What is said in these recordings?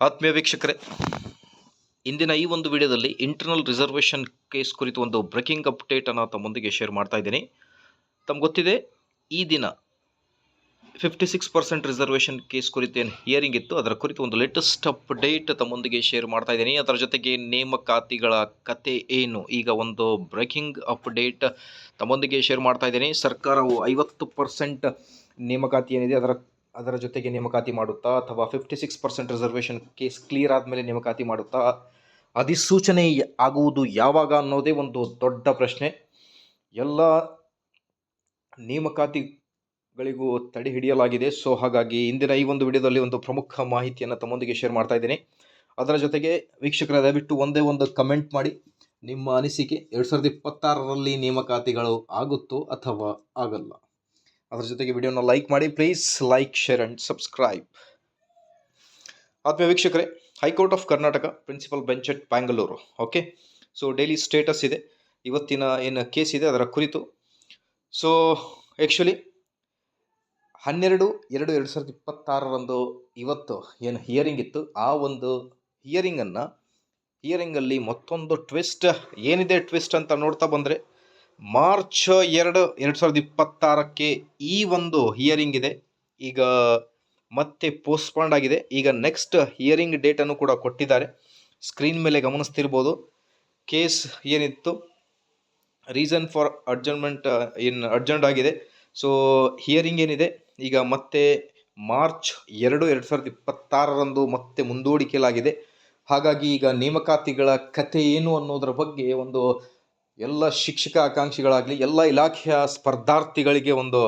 ಆತ್ಮೀಯ ವೀಕ್ಷಕರೇ, ಇಂದಿನ ಈ ಒಂದು ವಿಡಿಯೋದಲ್ಲಿ ಇಂಟರ್ನಲ್ ರಿಸರ್ವೇಷನ್ ಕೇಸ್ ಕುರಿತು ಒಂದು ಬ್ರೇಕಿಂಗ್ ಅಪ್ಡೇಟನ್ನು ತಮ್ಮೊಂದಿಗೆ ಶೇರ್ ಮಾಡ್ತಾ ಇದ್ದೀನಿ. ತಮ್ಗೆ ಗೊತ್ತಿದೆ, ಈ ದಿನ 56% ರಿಸರ್ವೇಷನ್ ಕೇಸ್ ಕುರಿತು ಏನು ಹಿಯರಿಂಗ್ ಇತ್ತು, ಅದರ ಕುರಿತು ಒಂದು ಲೇಟೆಸ್ಟ್ ಅಪ್ಡೇಟ್ ತಮ್ಮೊಂದಿಗೆ ಶೇರ್ ಮಾಡ್ತಾ ಇದ್ದೀನಿ. ಅದರ ಜೊತೆಗೆ ನೇಮಕಾತಿಗಳ ಕತೆ ಏನು, ಈಗ ಒಂದು ಬ್ರೇಕಿಂಗ್ ಅಪ್ಡೇಟ್ ತಮ್ಮೊಂದಿಗೆ ಶೇರ್ ಮಾಡ್ತಾ ಇದ್ದೀನಿ. ಸರ್ಕಾರವು 50% ನೇಮಕಾತಿ ಏನಿದೆ ಅದರ ಜೊತೆಗೆ ನೇಮಕಾತಿ ಮಾಡುತ್ತಾ, ಅಥವಾ 56% ರಿಸರ್ವೇಷನ್ ಕೇಸ್ ಕ್ಲಿಯರ್ ಆದಮೇಲೆ ನೇಮಕಾತಿ ಮಾಡುತ್ತಾ, ಅಧಿಸೂಚನೆ ಆಗುವುದು ಯಾವಾಗ ಅನ್ನೋದೇ ಒಂದು ದೊಡ್ಡ ಪ್ರಶ್ನೆ. ಎಲ್ಲ ನೇಮಕಾತಿಗಳಿಗೂ ತಡೆ ಹಿಡಿಯಲಾಗಿದೆ. ಸೊ ಹಾಗಾಗಿ ಇಂದಿನ ಈ ಒಂದು ವಿಡಿಯೋದಲ್ಲಿ ಒಂದು ಪ್ರಮುಖ ಮಾಹಿತಿಯನ್ನು ತಮ್ಮೊಂದಿಗೆ ಶೇರ್ ಮಾಡ್ತಾ ಇದ್ದೀನಿ. ಅದರ ಜೊತೆಗೆ ವೀಕ್ಷಕರ, ದಯವಿಟ್ಟು ಒಂದೇ ಒಂದು ಕಮೆಂಟ್ ಮಾಡಿ, ನಿಮ್ಮ ಅನಿಸಿಕೆ 2026ರಲ್ಲಿ ನೇಮಕಾತಿಗಳು ಆಗುತ್ತೋ ಅಥವಾ ಆಗಲ್ಲ. ಅದರ ಜೊತೆಗೆ ವಿಡಿಯೋನ ಲೈಕ್ ಮಾಡಿ please. Like, share and subscribe. ಆತ್ಮೀಯ ವೀಕ್ಷಕರೇ, high court of Karnataka principal bench at Bangalore. Okay, so daily status ಇದೆ, ಇವತ್ತಿನ ಏನು ಕೇಸ್ ಇದೆ ಅದರ ಕುರಿತು. ಸೊ ಆ್ಯಕ್ಚುಲಿ 12/2/2026 ಇವತ್ತು ಏನು ಹಿಯರಿಂಗ್ ಇತ್ತು, ಆ ಒಂದು ಹಿಯರಿಂಗಲ್ಲಿ ಮತ್ತೊಂದು ಟ್ವಿಸ್ಟ್ ಏನಿದೆ. ಟ್ವಿಸ್ಟ್ ಅಂತ ನೋಡ್ತಾ ಬಂದರೆ, ಮಾರ್ಚ್ 2, 2026ಕ್ಕೆ ಈ ಒಂದು ಹಿಯರಿಂಗ್ ಇದೆ. ಈಗ ಮತ್ತೆ ಪೋಸ್ಟ್ಪಾಂಡ್ ಆಗಿದೆ. ಈಗ ನೆಕ್ಸ್ಟ್ ಹಿಯರಿಂಗ್ ಡೇಟನ್ನು ಕೂಡ ಕೊಟ್ಟಿದ್ದಾರೆ. ಸ್ಕ್ರೀನ್ ಮೇಲೆ ಗಮನಿಸ್ತಿರ್ಬೋದು. ಕೇಸ್ ಏನಿತ್ತು, ರೀಸನ್ ಫಾರ್ ಅಡ್ಜರ್ನ್ಮೆಂಟ್ ಅಡ್ಜರ್ನ್ಡ್ ಆಗಿದೆ. ಸೊ ಹಿಯರಿಂಗ್ ಏನಿದೆ ಈಗ ಮತ್ತೆ ಮಾರ್ಚ್ 2, 2026 ಮತ್ತೆ ಮುಂದೂಡಿಕೆಯಾಗಿದೆ. ಹಾಗಾಗಿ ಈಗ ನೇಮಕಾತಿಗಳ ಕತೆ ಏನು ಅನ್ನೋದರ ಬಗ್ಗೆ ಒಂದು ಎಲ್ಲ ಶಿಕ್ಷಕ ಆಕಾಂಕ್ಷಿಗಳಾಗಲಿ, ಎಲ್ಲ ಇಲಾಖೆಯ ಸ್ಪರ್ಧಾರ್ಥಿಗಳಿಗೆ ಒಂದು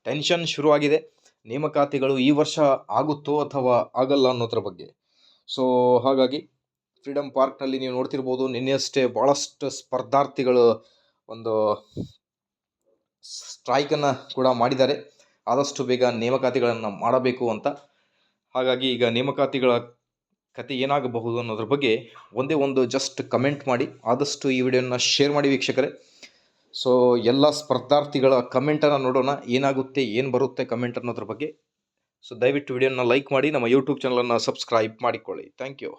ಟೆನ್ಷನ್ ಶುರುವಾಗಿದೆ. ನೇಮಕಾತಿಗಳು ಈ ವರ್ಷ ಆಗುತ್ತೋ ಅಥವಾ ಆಗಲ್ಲ ಅನ್ನೋದ್ರ ಬಗ್ಗೆ. ಸೊ ಹಾಗಾಗಿ ಫ್ರೀಡಮ್ ಪಾರ್ಕ್ನಲ್ಲಿ ನೀವು ನೋಡ್ತಿರ್ಬೋದು, ನಿನ್ನೆಯಷ್ಟೇ ಭಾಳಷ್ಟು ಸ್ಪರ್ಧಾರ್ಥಿಗಳು ಒಂದು ಸ್ಟ್ರೈಕನ್ನು ಕೂಡ ಮಾಡಿದ್ದಾರೆ. ಆದಷ್ಟು ಬೇಗ ನೇಮಕಾತಿಗಳನ್ನು ಮಾಡಬೇಕು ಅಂತ. ಹಾಗಾಗಿ ಈಗ ನೇಮಕಾತಿಗಳ ಕತೆ ಏನಾಗಬಹುದು ಅನ್ನೋದ್ರ ಬಗ್ಗೆ ಒಂದೇ ಒಂದು ಜಸ್ಟ್ ಕಮೆಂಟ್ ಮಾಡಿ, ಆದಷ್ಟು ಈ ವಿಡಿಯೋನ ಶೇರ್ ಮಾಡಿ ವೀಕ್ಷಕರೇ. ಸೊ ಎಲ್ಲ ಸ್ಪರ್ಧಾರ್ಥಿಗಳ ಕಮೆಂಟನ್ನು ನೋಡೋಣ, ಏನಾಗುತ್ತೆ, ಏನು ಬರುತ್ತೆ ಕಮೆಂಟ್ ಅನ್ನೋದ್ರ ಬಗ್ಗೆ. ಸೊ ದಯವಿಟ್ಟು ವಿಡಿಯೋನ ಲೈಕ್ ಮಾಡಿ, ನಮ್ಮ ಯೂಟ್ಯೂಬ್ ಚಾನಲನ್ನು ಸಬ್ಸ್ಕ್ರೈಬ್ ಮಾಡಿಕೊಳ್ಳಿ. Thank you.